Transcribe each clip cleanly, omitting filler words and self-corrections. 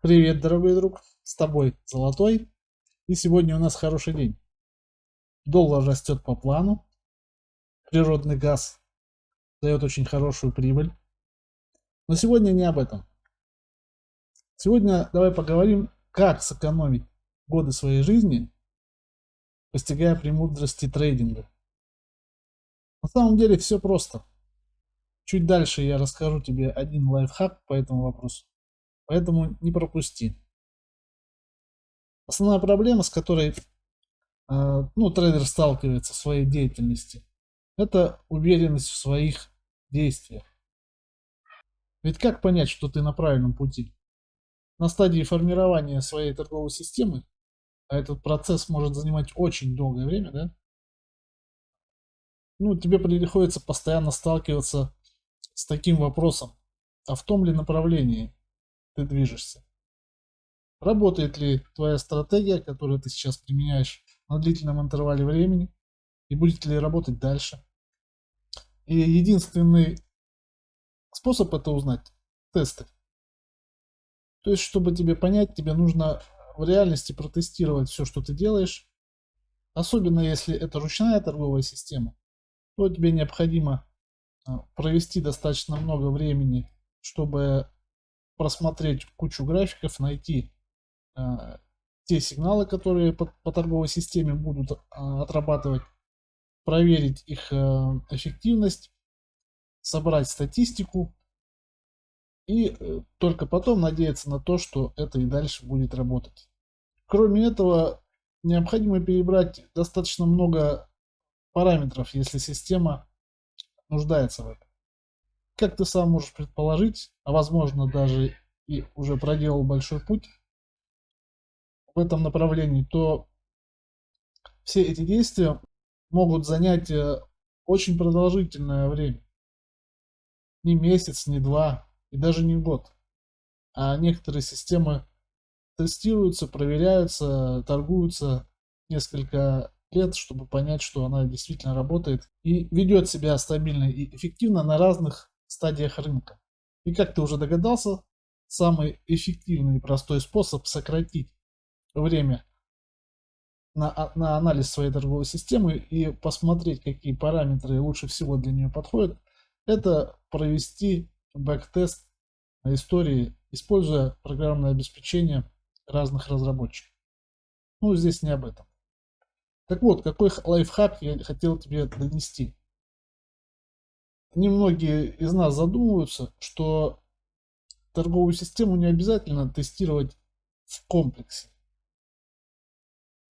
Привет, дорогой друг, с тобой Золотой, и сегодня у нас хороший день. Доллар растет по плану, природный газ дает очень хорошую прибыль. Но сегодня не об этом. Сегодня давай поговорим, как сэкономить годы своей жизни, постигая премудрости трейдинга. На самом деле все просто. Чуть дальше я расскажу тебе один лайфхак по этому вопросу, поэтому не пропусти. Основная проблема, с которой трейдер сталкивается в своей деятельности, это уверенность в своих действиях. Ведь как понять, что ты на правильном пути? На стадии формирования своей торговой системы, а этот процесс может занимать очень долгое время, да? Тебе приходится постоянно сталкиваться с таким вопросом, а в том ли направлении ты движешься? Работает ли твоя стратегия, которую ты сейчас применяешь на длительном интервале времени, и будет ли работать дальше? И единственный способ это узнать — тесты. То есть, чтобы тебе понять, тебе нужно в реальности протестировать все, что ты делаешь. Особенно если это ручная торговая система, то тебе необходимо провести достаточно много времени, чтобы просмотреть кучу графиков, найти а, те сигналы, которые по торговой системе будут отрабатывать, проверить их эффективность, собрать статистику и только потом надеяться на то, что это и дальше будет работать. Кроме этого, необходимо перебрать достаточно много параметров, если система нуждается в этом. Как ты сам можешь предположить, а возможно даже и уже проделал большой путь в этом направлении, то все эти действия могут занять очень продолжительное время. Не месяц, не два и даже не год. А некоторые системы тестируются, проверяются, торгуются несколько лет, чтобы понять, что она действительно работает и ведет себя стабильно и эффективно на разных стадиях рынка. И как ты уже догадался, самый эффективный и простой способ сократить время на анализ своей торговой системы и посмотреть, какие параметры лучше всего для нее подходят, это провести бэк-тест на истории, используя программное обеспечение разных разработчиков. Здесь не об этом. Так вот, какой лайфхак я хотел тебе донести. Немногие из нас задумываются, что торговую систему не обязательно тестировать в комплексе.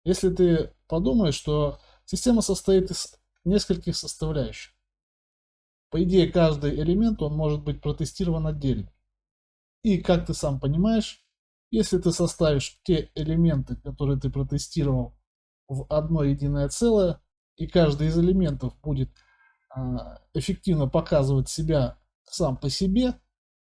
Если ты подумаешь, что система состоит из нескольких составляющих. По идее, каждый элемент он может быть протестирован отдельно. И как ты сам понимаешь, если ты составишь те элементы, которые ты протестировал, в одно единое целое, и каждый из элементов будет эффективно показывать себя сам по себе,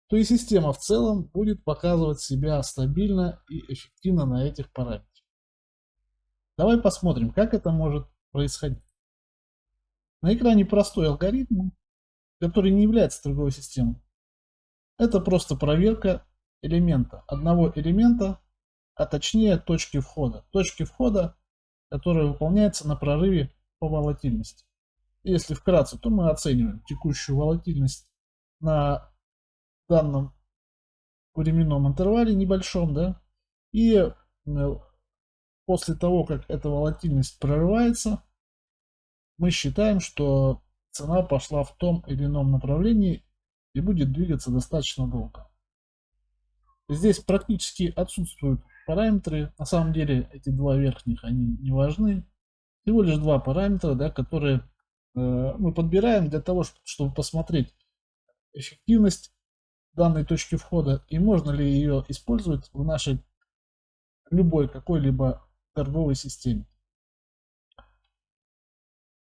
то и система в целом будет показывать себя стабильно и эффективно на этих параметрах. Давай посмотрим, как это может происходить. На экране простой алгоритм, который не является торговой системой. Это просто проверка элемента, одного элемента, а точнее точки входа. Точки входа, которые выполняются на прорыве по волатильности. Если вкратце, то мы оцениваем текущую волатильность на данном временном интервале небольшом, да, и после того, как эта волатильность прорывается, мы считаем, что цена пошла в том или ином направлении и будет двигаться достаточно долго. Здесь практически отсутствуют параметры. На самом деле эти два верхних, они не важны. Всего лишь два параметра, да, которые мы подбираем для того, чтобы посмотреть эффективность данной точки входа и можно ли ее использовать в нашей любой какой-либо торговой системе.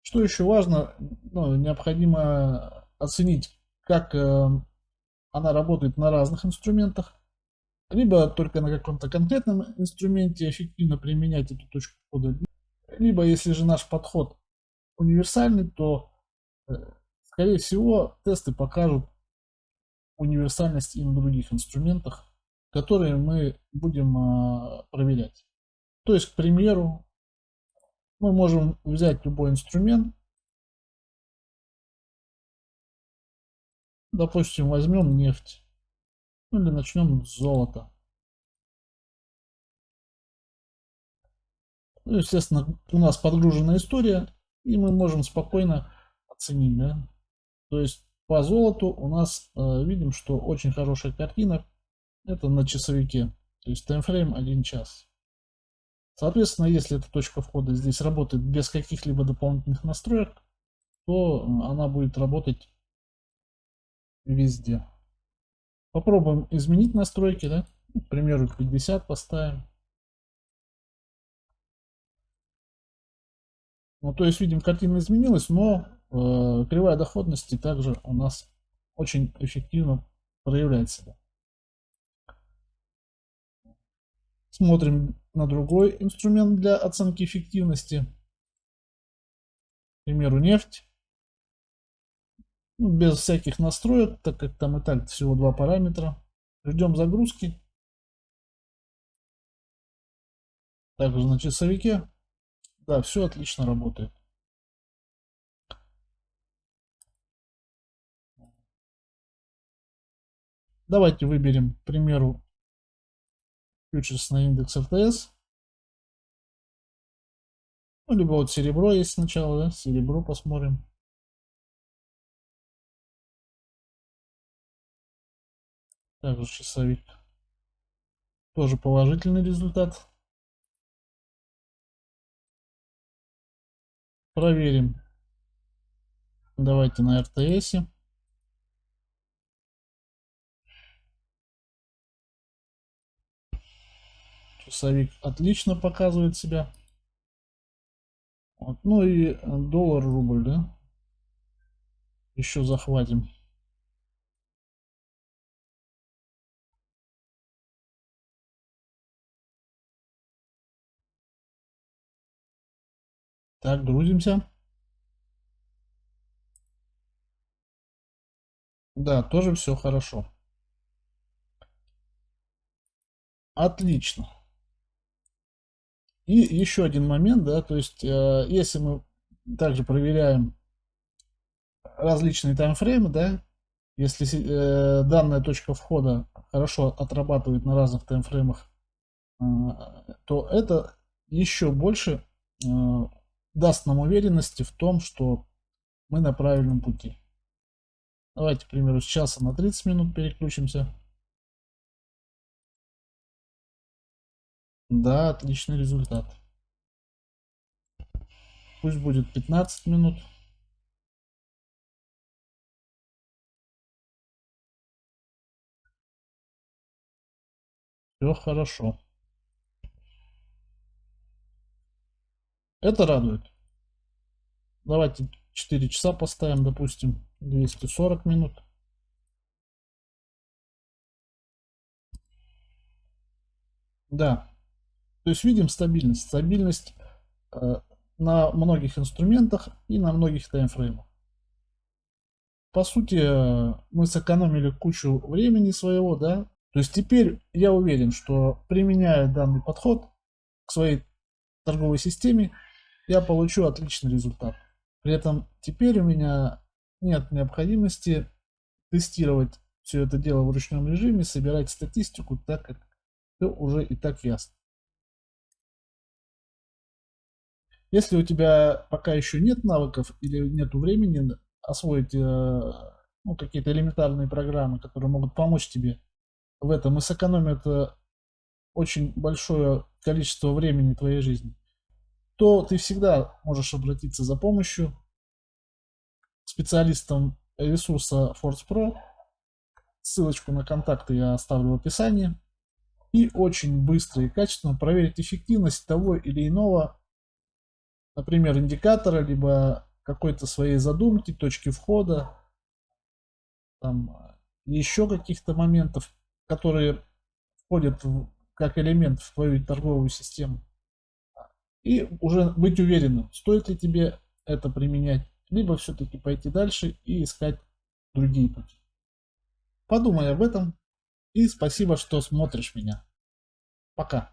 Что еще важно, необходимо оценить, как она работает на разных инструментах, либо только на каком-то конкретном инструменте эффективно применять эту точку входа, либо если же наш подход универсальный, то э, скорее всего тесты покажут универсальность и на других инструментах, которые мы будем проверять. То есть, к примеру, мы можем взять любой инструмент. Допустим, возьмем нефть. Ну, или начнем с золота. Ну, естественно, у нас подгружена история, и мы можем спокойно оценить, да. То есть по золоту у нас видим, что очень хорошая картина. Это на часовике. То есть таймфрейм 1 час. Соответственно, если эта точка входа здесь работает без каких-либо дополнительных настроек, то она будет работать везде. Попробуем изменить настройки, да? К примеру, 50 поставим. Ну, то есть, видим, картина изменилась, но кривая доходности также у нас очень эффективно проявляет себя. Смотрим на другой инструмент для оценки эффективности. К примеру, нефть. Ну, без всяких настроек, так как там и так всего 2 параметра. Ждем загрузки. Также на часовике. Да, все отлично работает. Давайте выберем, к примеру, фьючерс на индекс РТС. Ну, либо вот серебро есть сначала, да? Серебро посмотрим. Также часовик. Тоже положительный результат. Проверим. Давайте на РТС. Часовик отлично показывает себя. Вот. Ну и доллар-рубль, да? Еще захватим. Так, грузимся. Да, тоже все хорошо. Отлично. И еще один момент, да, то есть, если мы также проверяем различные таймфреймы, да, если данная точка входа хорошо отрабатывает на разных таймфреймах, то это еще больше даст нам уверенности в том, что мы на правильном пути. Давайте, к примеру, с часа на 30 минут переключимся. Да, отличный результат. Пусть будет 15 минут. Все хорошо. Это радует. Давайте 4 часа поставим, допустим, 240 минут. Да, то есть видим стабильность. Стабильность на многих инструментах и на многих таймфреймах. По сути, мы сэкономили кучу времени своего, да. То есть теперь я уверен, что применяя данный подход к своей торговой системе, я получу отличный результат. При этом теперь у меня нет необходимости тестировать все это дело в ручном режиме, собирать статистику, так как все уже и так ясно. Если у тебя пока еще нет навыков или нет времени освоить ну, какие-то элементарные программы, которые могут помочь тебе в этом и сэкономят очень большое количество времени твоей жизни, то ты всегда можешь обратиться за помощью к специалистам ресурса Force Pro. Ссылочку на контакты я оставлю в описании. И очень быстро и качественно проверить эффективность того или иного, например, индикатора, либо какой-то своей задумки, точки входа, там, еще каких-то моментов, которые входят как элемент в твою торговую систему. И уже быть уверенным, стоит ли тебе это применять, либо все-таки пойти дальше и искать другие пути. Подумай об этом и спасибо, что смотришь меня. Пока.